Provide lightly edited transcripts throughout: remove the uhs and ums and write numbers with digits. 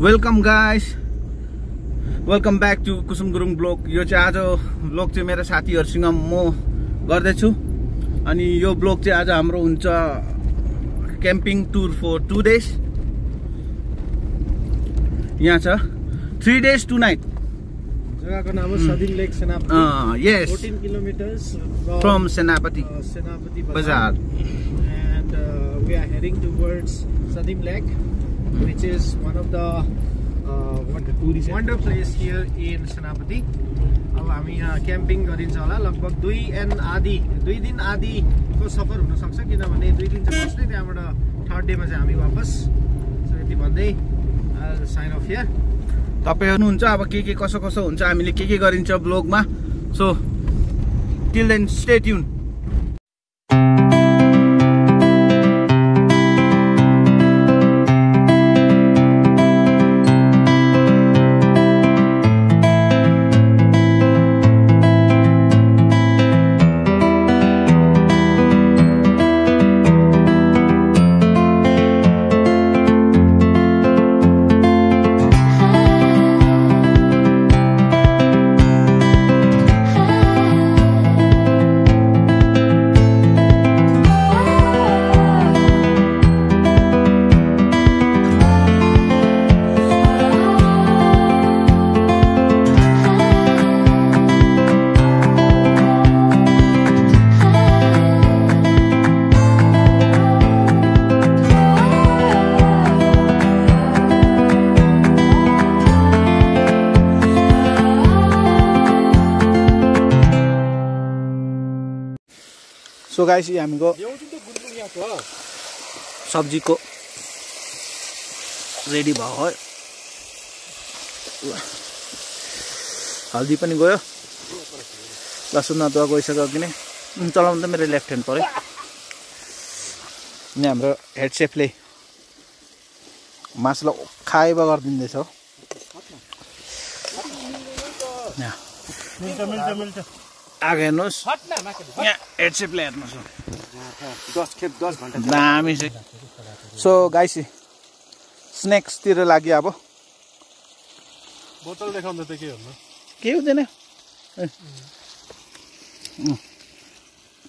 Welcome guys, welcome back to Kusum Gurung blog. यो चाहिँ आज ब्लग चाहिँ मेरो साथीहरुसँग म गर्दैछु अनि यो ब्लग चाहिँ आज हाम्रो हुन्छ क्याम्पिङ टुर फर 2 days। यहाँ छ 3 days 2 night। जग्गाको नाम हो सदिम लेक सेनापति। yes, 14 kilometers from Senapati Bazaar, and we are heading towards Sadim Lake, which is one of the wonder place here in Senapati। अब हामी यहाँ क्याम्पिङ गरिन्छ होला लगभग 2 दिन आधी को सफर हुन सक्छ, किनभने 2 दिन चाहिँ बस्ने, त्यहाँबाट थर्ड डेमा चाहिँ हामी वापस। सो यति भन्दै साइन अफ हियर। तपाईं हेर्नुहुन्छ अब के कसो हुन्छ, हामीले के गरिन्छ ब्लगमा। So till then stay tune. So guys, ये हामीको सब्जीको रेडी भयो है। हल्दी पनि गयो, लसुन अदुवा गइसक्यो कि नै। चलाउनु त मेरो लेफ्ट ह्यान्ड पर्यो। यहाँ हाम्रो हेड सेफले मासुलाई खाएबा गरिदिँदैछ हो। आगे हेर्नुहोस्, यहाँ हेड सेफले हेर्नुहोस्, 10 घण्टा दामी चाहिँ। सो गाइस, स्न्याक्सतिर लाग्यो। अब बोतल देखाउँदा त के हुन्न, के हुँदैन।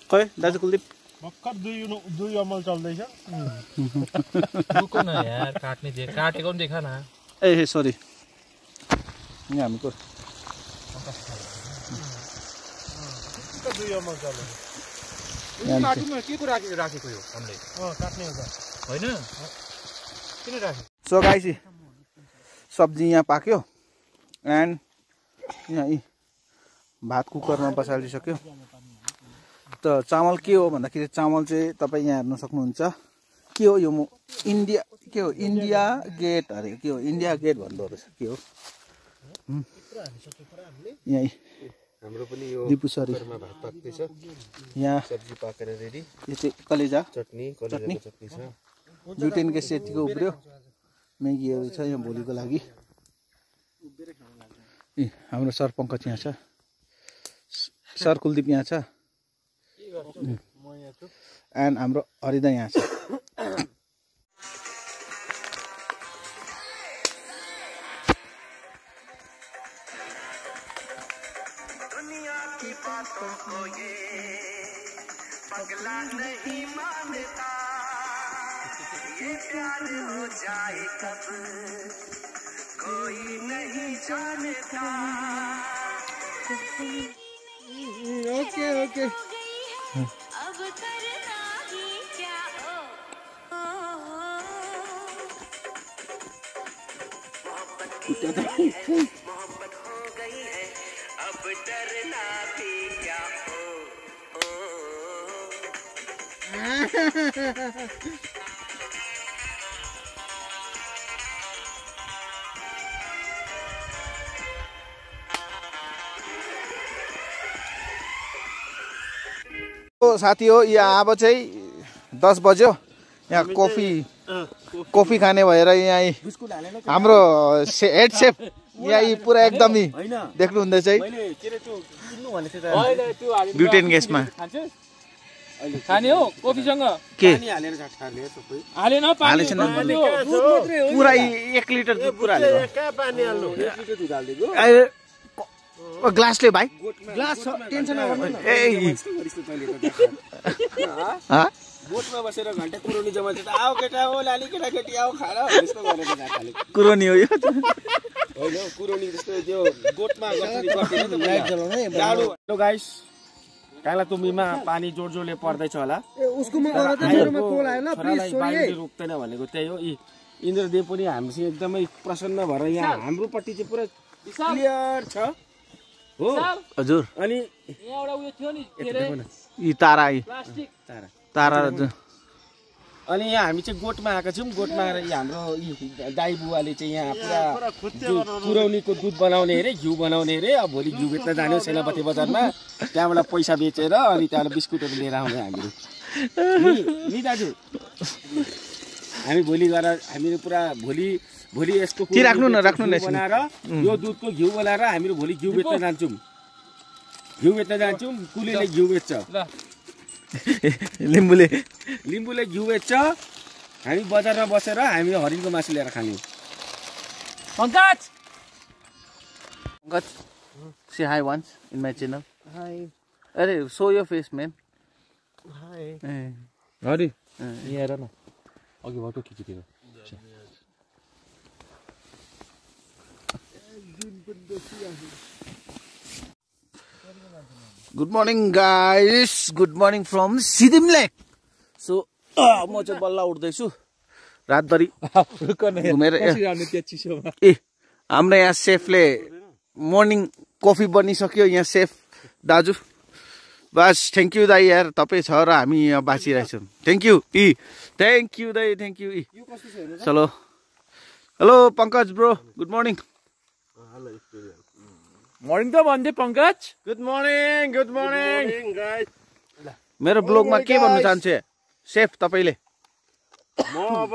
खै दाजु कुलदीप भर्खर 2 अमल चल्दैछ। रुको न यार, काट्ने दे, काटेको पनि देखा न। ए सरी, यहाँ हामीको 2 अमल चल्दैछ। काट्नुमा के को राखेको यो हामीले? काट्ने हो त हैन, किन राखे? सो गाइस, सब्जी यहाँ पाक्यो एन्ड यहाँ भात कुकरमा बसालिसक्यो। त चामल के हो भन्दाखेरि, चामल चाहिँ तपाईँ यहाँ हेर्न सक्नुहुन्छ। के हो यो? इन्डिया के हो? इन्डिया गेट अरे के हो? इन्डिया गेट भन्दो रहेछ। के हो यहाँ? हाम्रो पनि यो दिपु सरी भात पाक्दै छ। यहाँ सब्जी पाकेर रेडी। यो चाहिँ कलेजा चटनी छ। ब्युटेनको सेटीको उब्रियो, म्यागीहरू छ यहाँ भोलिको लागि। हाम्रो सर पङ्कज यहाँ छ, सर कुलदीप यहाँ छ, एन्ड हाम्रो हरिदा यहाँ छ। पगला नहीं मानता, ये प्यार हो जाए कब कोई नहीं जानता। ओके अब करना ही क्या? मोहब्बत हो गई है, अब डरना भी क्या? साथी हो, यहाँ अब चाहिँ 10 बज्यो। यहाँ कफी खाने भएर यहाँ हाम्रो हेड सेफ यहाँ पुरा एकदमै देख्नु हुँदैछ है ब्युटेन ग्यासमा। खाने हो कफीसँग के पानी हालेर झट्काले सबै हालेन पानी हालेछन् हो। पुरा 1 लिटर दुध पुरा हालेको कहाँ पानी हाल्नु 1 लिटर दुध हाल्दिएको ग्लासले भाइ ग्लास छ टेन्सन नगर्नु न ए बोटमा बसेर घण्टा कुरोनी जमा चाहिँ आओ केटा हो लाली केटा केटी आओ खाएर यस्तो गरेर जाखाले कुरोनी हो यो होइन कुरोनी जस्तो त्यो गोठमा गर्छ नि लाइट जलाउनु है जाडो हेलो गाइस काला तुम्बीमा पानी जोड जोडले पर्दैछ होला ए उसकोमा गएर त मेरोमा कोल आयो ल प्लिज सोरी रोक्दैन भनेको त्यही हो इन्द्रदेव पनि हामीसँग एकदमै प्रसन्न भएर यहाँ हाम्रो पट्टि चाहिँ पुरा क्लियर छ हो हजुर अनि यहाँ एउटा उयो थियो नि के रे यी तारा प्लास्टिक तारा अनि यहाँ हामी चाहिँ गोठमा आएका छौँ गोठमा आएर हाम्रो दाई बुवाले चाहिँ यहाँ पुरा कुरौनीको दुध बनाउने अरे घिउ बनाउने अरे अब भोलि घिउ बेच्न जाने सेनापति बजारमा त्यहाँबाट पैसा बेचेर अनि त्यहाँबाट बिस्कुटहरू लिएर आउने हामीहरू नि दाजु हामी भोलि गएर हामीहरू पुरा भोलि यस्तो राख्नु न बनाएर यो दुधको घिउ बनाएर हामीहरू भोलि घिउ बेच्न जान्छौँ कुलीले घिउ बेच्छ लिम्बुले घिउ बेच्छ हामी बजारमा बसेर हामी हरिणको मासु ल्याएर खाने Pankaj say hi once in my channel हाय अरे show your face man हाय हरि यहाँ हेर न अघि photo खिचिदिनु Good morning guys, good morning from Sidim Lake. So म चाहिँ बल्ल उठ्दैछु रातभरि घुमेर ए हाम्रो यहाँ सेफले मर्निङ कफी बनिसक्यो यहाँ सेफ दाजु बस थ्याङ्क यू दाई यार तपाईँ छ र हामी यहाँ बाँचिरहेछौँ थ्याङ्क यू थ्याङ्क यू दाई थ्याङ्क यू चलो हेलो पङ्कज ब्रो गुड मर्निङ मर्निङ त भन्दै पंकज गुड मर्निङ गाइस मेरो ब्लगमा के भन्नु चाहन्छु सेफ तपाईँले म अब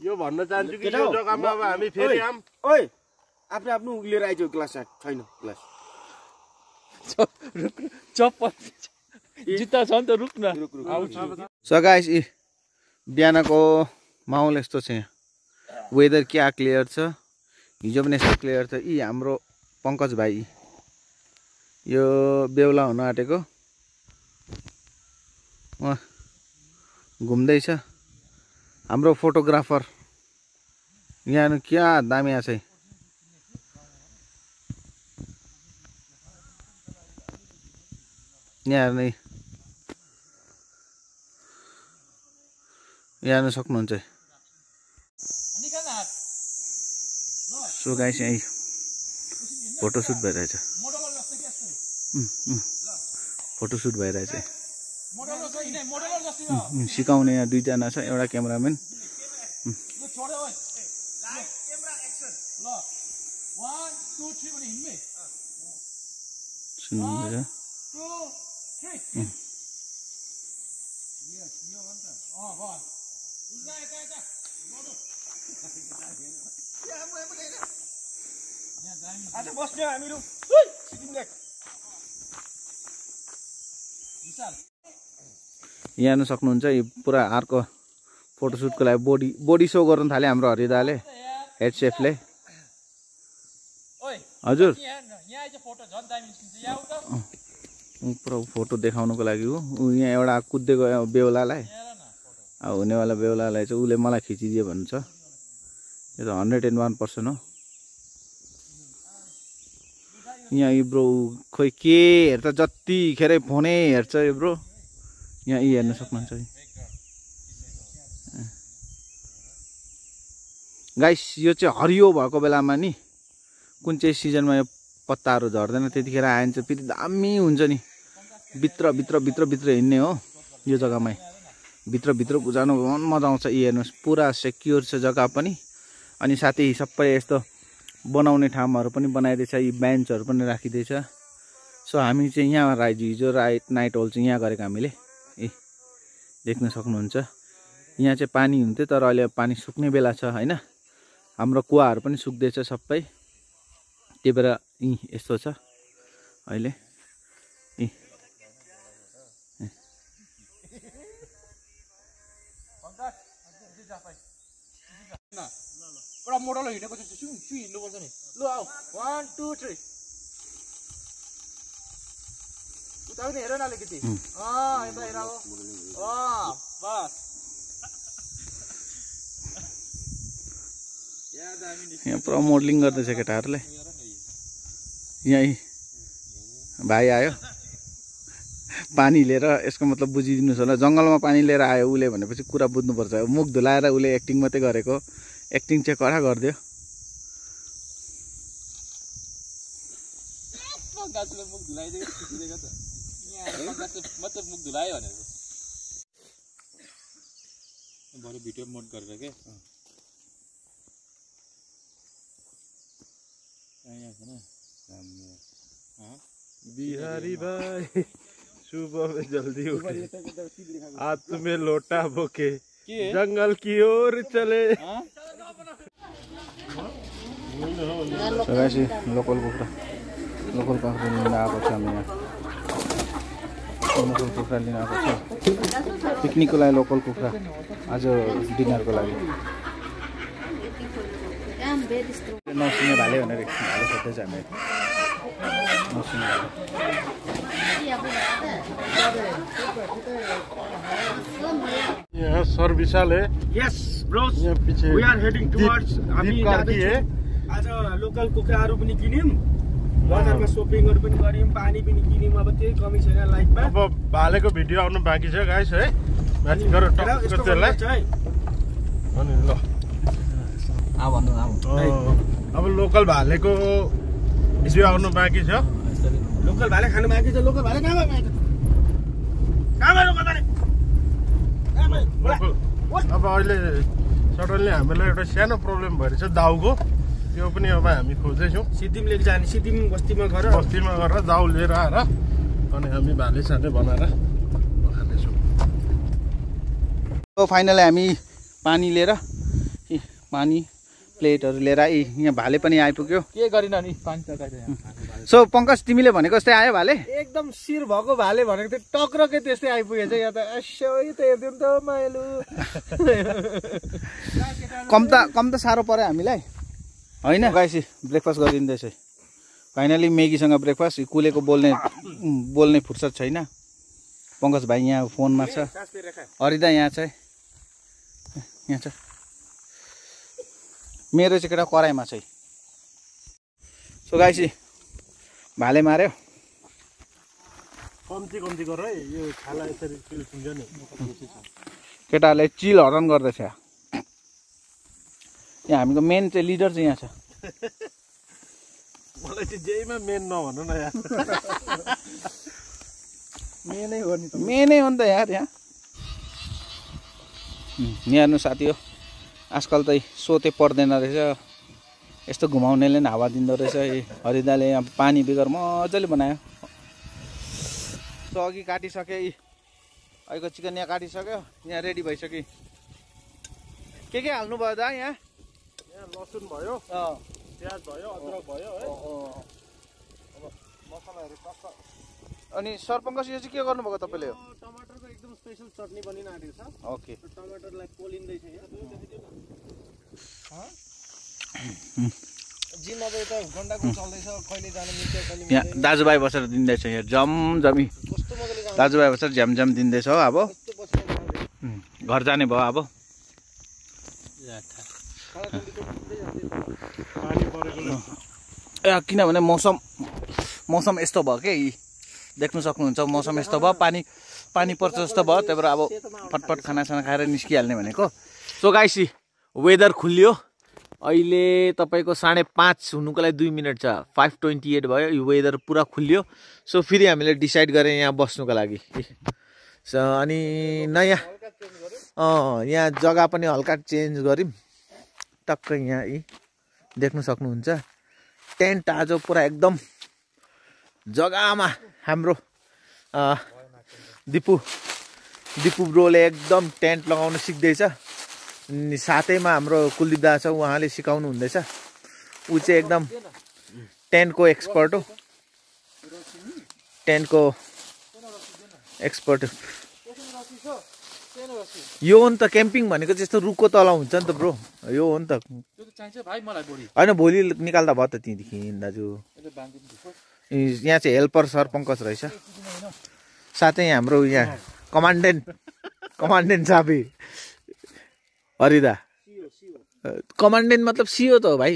यो भन्न चाहन्छु कि यो जग्गामा अब हामी फेरि आम ओइ आफ्नो लिएर आइज ग्लास छैन ग्लास चप्पल जुत्ता छ नि त रुक न सो गाइस बिहानको माहौल यस्तो छ यहाँ वेदर क्या क्लियर छ हिजो पनि यस्तो क्लियर छ हाम्रो पंकज भाइ यो बेहुला हुन आँटेको घुम्दैछ हाम्रो फोटोग्राफर यहाँ क्या दामी आछ यहाँ हेर्नु यहाँ हेर्न सक्नुहुन्छ सो गाइस यही फोटोसुट भइरहेछ फोटोसुट भइरहेछ सिकाउने यहाँ दुईजना छ एउटा क्यामेराम्यान सुन्नुहुन्छ आज बस्ने हामीहरू यहाँ हेर्न सक्नुहुन्छ यो पुरा अर्को फोटोसुटको लागि बडी सो गर्न थाले हाम्रो हरिदाले हेड सेफले हजुर पुरा फोटो देखाउनुको लागि हो यहाँ एउटा कुद्देको बेहुलालाई अब हुनेवाला बेहुलालाई चाहिँ उसले मलाई खिचिदियो भन्छ यो त 101% हो यहाँ यो ब्रो खोइ के हेर्छ जतिखेरै फोनै हेर्छ यो ब्रो यहाँ हेर्न सक्नुहुन्छ गाइस यो चाहिँ हरियो भएको बेलामा नि कुन चाहिँ सिजनमा यो पत्ताहरू झर्दैन त्यतिखेर आयो भने चाहिँ फेरि दामी हुन्छ नि भित्र हिँड्ने हो यो जग्गामै भित्र जानु मजा आउँछ हेर्नुहोस् पुरा सेक्योर छ जग्गा पनि अनि साथै सबै यस्तो बनाउने ठाउँहरू पनि बनाइदिएछ यी बेन्चहरू पनि राखिदिएछ सो हामी चाहिँ यहाँ हिजो नाइट होल चाहिँ यहाँ गरेको हामीले देख्न सक्नुहुन्छ यहाँ चाहिँ पानी हुन्थ्यो तर अहिले पानी सुक्ने बेला छ हैन हाम्रो कुवाहरू पनि सुक्दैछ सबै त्यही भएर यस्तो छ अहिले न पुरा मोडल हिँडेको चाहिँ सु हिँड्नुपर्छ नि ल आऊ 1 2 3 उता पनि हेर न अलिकति यता हेर हो बस यहाँ पुरा मोडलिङ गर्दैछ केटाहरूले यहीँ भाइ आयो पानी लिएर यसको मतलब बुझिदिनुहोस् होला जङ्गलमा पानी लिएर आयो उसले भनेपछि कुरा बुझ्नुपर्छ मुख धुलाएर उसले एक्टिङ मात्रै गरेको एक्टिङ चाहिँ कडा गरिदियो गाछले मुख धुलाइदियो खुसिदिएको त यहाँ गाछले मात्र मुख धुलायो भनेको भरे भिडियो मोड गरेर के बिहारी भाई सुबह में जल्दी उठे हाथ में लोटा बोके जंगल की ओर चले लोकल कुखुरा लिन आएको छ हामी यहाँ लोकल कुखुरा लिन आएको छ पिकनिकको लागि लोकल कुखुरा आज डिनरको लागि नौसिने भाले भनेर भाले खोज्दैछ हामी नौसिने भाले यहाँ सर विशाल है Yes, bros. यहाँ पीछे We are heading towards हामी कार्की है आज लोकल कुखुराहरू पनि किन्यौं बजारमा शपिङहरु पनि गर्यौं पानी पनि किन्यौं अब त्यही कमी छैन लाइफमा अब भालेको भिडियो आउनु बाँकी छ गाइस है माथि गएर टक्क त्यसलाई अनि ल अब लोकल भालेको भिडियो आउनु बाँकी छ लोकल भाले खानु बाँकी छ लोकल भाले कहाँ भयो लोकल भाले अब अहिले सडनली हामीलाई एउटा सानो प्रब्लम भइरहेछ दाउको त्यो पनि अब हामी खोज्दैछौँ सिक्किम लिएर जाने सिक्किम बस्तीमा गएर दाउ लिएर आएर अनि हामी भाले साले बनाएर खानेछौँ फाइनली हामी पानी लिएर पानी प्लेटहरू लिएर यहाँ भाले पनि आइपुग्यो के गरिन नि पानी तर्काइ सो पंकज तिमीले भनेको जस्तै आयो भाले एकदम शिर भएको भाले भनेको त्यो टक्रकै त्यस्तै आइपुगेछ यहाँ त यसो त हेर्दिउँ त माइलु कम त साह्रो पर्यो हामीलाई होइन गाइसी ब्रेकफास्ट गरिँदैछ फाइनली म्यागीसँग ब्रेकफास्ट कुलेको बोल्ने फुर्सद छैन पंकज भाइ यहाँ फोनमा छ हरिदा यहाँ छ मेरो चाहिँ केटा कराईमा छ सो गाइसी भाले मार्यो कम्ती गर है यो खाला यसरी चिल हुन्छ नि केटाहरूले चिल हरान गर्दैछ यहाँ हामीको मेन चाहिँ लिडर चाहिँ यहाँ छ मलाई चाहिँ जेमा मेन नभन्नु न यार मेनै हो नि त यार यहाँ हेर्नु साथी हो आजकल त सोते पर्दैन रहेछ यस्तो घुमाउनेले पनि हावा दिँदो रहेछ हरिदाले यहाँ पानी बिगर मजाले बनायो सो अघि काटिसके अहिलेको चिकन यहाँ काटिसक्यो यहाँ रेडी भइसक्यो के हाल्नु भयो दा यहाँ लसुन भयो प्याज भयो अदरक भयो है अब मसलाहरू टक्क अनि सरपङ्कस यो चाहिँ के गर्नुभएको तपाईँले टमाटरको एकदम स्पेशल चटनी बनिन आँटेको छ ओके टमाटरलाई पोलिँदैछ जिम अब यता गण्डाको चल्दैछ कहिले जानु मिल्छ कहिले यहाँ दाजुभाइ बसेर दिँदैछ यहाँ जमजमी कस्तो मजाले दाजुभाइ बसेर झ्यामझ्याम दिँदैछ हो अब घर जाने भयो अब किनभने मौसम यस्तो भयो के देख्नु सक्नुहुन्छ मौसम यस्तो भयो पानी पर्छ जस्तो भयो त्यही भएर अब फटफट खानासाना खाएर निस्किहाल्ने भनेको सो गाइसी वेदर खुल्यो अहिले तपाईँको 5:30 हुनुको लागि 2 मिनट छ 5:28 भयो यो वेदर पुरा खुल्यो सो फेरि हामीले डिसाइड गरेँ यहाँ बस्नुको लागि अनि नयाँ यहाँ जग्गा पनि हल्का चेन्ज गऱ्यौँ टक्कै यहाँ देख्नु सक्नुहुन्छ टेन्ट आज पुरा एकदम जग्गामा हाम्रो दिपु ब्रोले एकदम टेन्ट लगाउन सिक्दैछ साथैमा हाम्रो कुलदीप दा छ उहाँले सिकाउनु हुँदैछ ऊ चाहिँ एकदम टेन्टको एक्सपर्ट हो यो हो नि त क्याम्पिङ भनेको त्यस्तो रुखको तल हुन्छ नि त ब्रो यो हो नि त त्यो त चाहिन्छ भाइ मलाई बढी होइन भोलि निकाल्दा भयो त त्यहीँदेखि दाजु यहाँ चाहिँ हेल्पर सर पङ्कज रहेछ साथै हाम्रो यहाँ कमान्डेन्ट साबी हरिदा कमान्डेन्ट मतलब सिओ त हो भाइ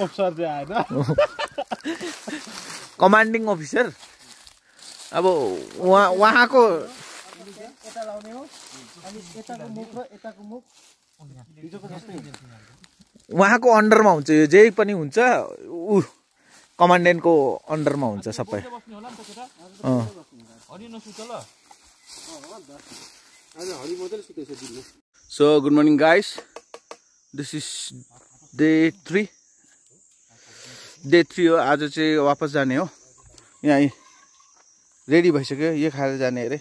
अफसर चाहिँ आएन कमान्डिङ अफिसर अब उहाँको उहाँको अन्डरमा हुन्छ यो जे पनि हुन्छ ऊ कमान्डेन्टको अन्डरमा हुन्छ सबै so good morning guys this is day 3 हो आज चाहिँ वापस जाने हो यहाँ रेडी भइसक्यो यो खाएर जाने अरे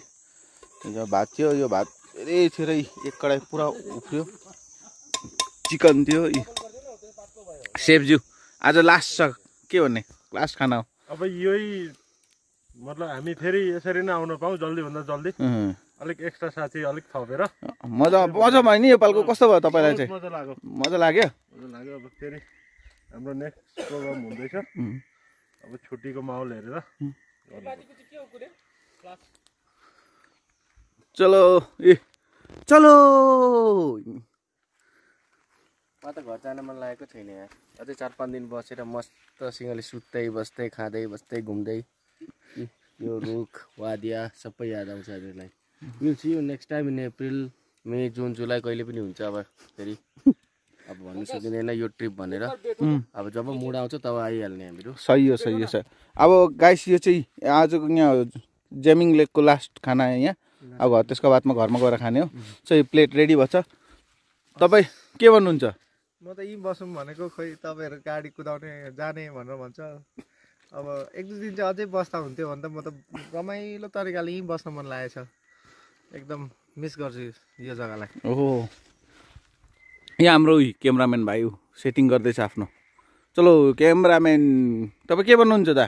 यो भात थियो यो भात धेरै थियो र एक कडाई पुरा उफ्रियो चिकन थियो सेफज्यू आज लास्ट छ के भन्ने लास्ट खाना हो अब यही मतलब हामी फेरि यसरी नै आउन पाऊँ जल्दी भन्दा जल्दी अलिक एक्स्ट्रा साथी अलिक थपेर मजा भयो नि योपालको कस्तो भयो तपाईँलाई चाहिँ मजा लाग्यो अब फेरि हाम्रो नेक्स्ट प्रोग्राम हुँदैछ अब छुट्टीको माहौल हेरेर चलो म त घर जान मन लागेको छैन यार अझै 4-5 दिन बसेर मस्तसँगले सुत्दै बस्दै खाँदै बस्दै घुम्दै यो रुख वादिया सबै याद आउँछ हामीलाई will see you next time in April May June July कहिले पनि हुन्छ अब फेरि अब भन्नु सकिँदैन यो ट्रिप भनेर अब जब मुड आउँछ तब आइहाल्ने हामीहरू सही हो सर अब गाइस यो चाहिँ आजको यहाँ जेमिङ लेकको लास्ट खाना यहाँ अब त्यसको बादमा घरमा गएर खाने हो चाहिँ प्लेट रेडी भएछ तपाईँ के भन्नुहुन्छ म त यहीँ बसौँ भनेको खोइ तपाईँहरू गाडी कुदाउने जाने भनेर भन्छ अब 1-2 दिन चाहिँ अझै बस्दा हुन्थ्यो भने त म त रमाइलो तरिकाले यहीँ बस्न मन लागेछ एकदम मिस गर्छु यो जग्गालाई ओहो यहाँ हाम्रो क्यामेराम्यान भाइ सेटिङ गर्दैछ आफ्नो चलो क्यामेराम्यान तपाईँ के भन्नुहुन्छ दा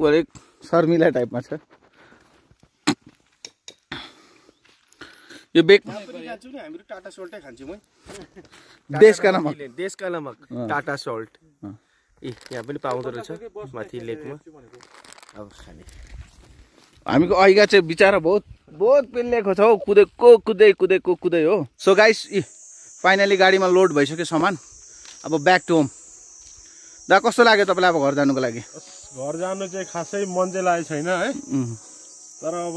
अलिक शर्मिला टाइपमा छ यो बेक हामीहरू टाटा सोल्टै खान्छौँ है देशका नमक टाटा सोल्ट यहाँ पनि पाउँदो रहेछ माथि लेकमा अब खाने हामीको ऐगा चाहिँ बिचारा बहुत पेलिएको छ हौ कुदै हो सो गाइस फाइनली गाडीमा लोड भइसक्यो सामान अब ब्याक टु होम दा कस्तो लाग्यो तपाईँलाई अब घर जानुको लागि घर जानु चाहिँ खासै मन चाहिँ लागेको छैन है तर अब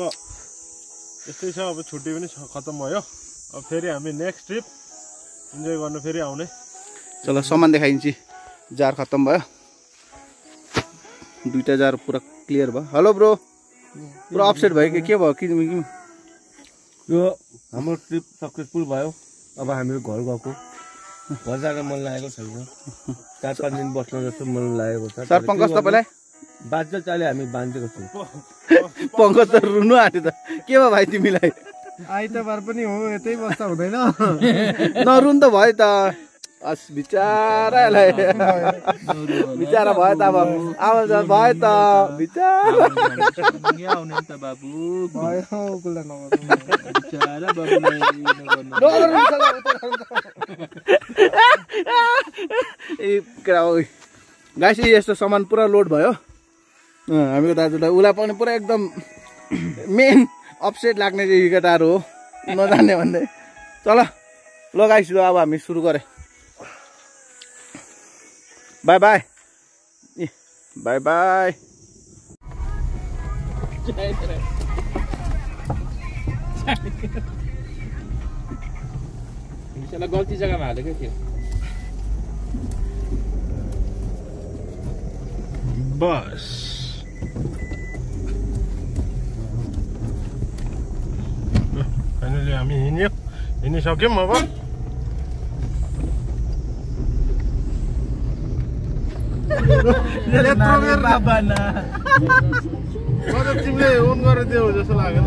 यस्तै छ अब छुट्टी पनि खत्तम भयो अब फेरि हामी नेक्स्ट ट्रिप इन्जोय गर्नु फेरि आउने चलो सामान देखाइन्छ जार खत्तम भयो 2टा जार पुरा क्लियर भयो हेलो ब्रो पुरा अपसेट भयो के भयो कि यो हाम्रो ट्रिप सक्सेसफुल भयो अब हामीहरू घर गएको घर जान मन लागेको छैन 4-5 दिन बस्न जस्तो मन लागेको छ सर पङ्कज तपाईँलाई बाध्य चाले हामी बाँधेको छौँ पङ्कज त रुनु आँट्यो त के भयो भाइ तिमीलाई आइतबार पनि हो यतै बस्दा हुँदैन नरुन त भयो त अस बिचारालाई बिचारा भयो त अब आवाज भयो त बिचारा आउने त बाबु भयो कुल्ला बिचारा बाबुलाई गाइस यस्तो सामान पुरा लोड भयो हामीको दाजुलाई उसलाई पनि पुरा एकदम मेन अपसेट लाग्ने चाहिँ केटाहरू हो नजाने भन्दै चल ल गाइस ल अब हामी सुरु गरे बाई बाई गल्ती जग्गामा हालेको थियो बस फाइनली हामी हिँडिसक्यौँ अब तिमीले ओन गरेर दियो जस्तो लाग्यो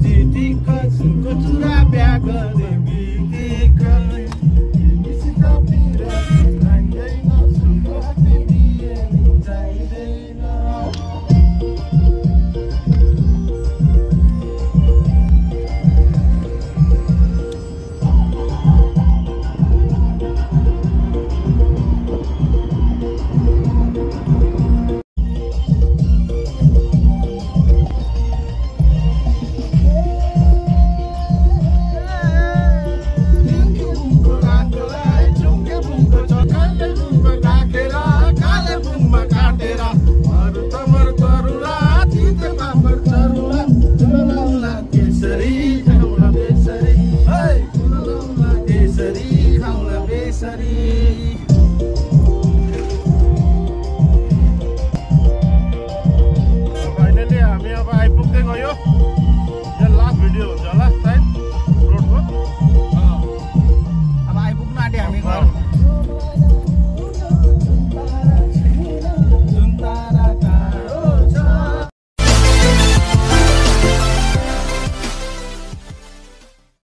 चिठीको सुनको चुरा बिहा गरे बितेका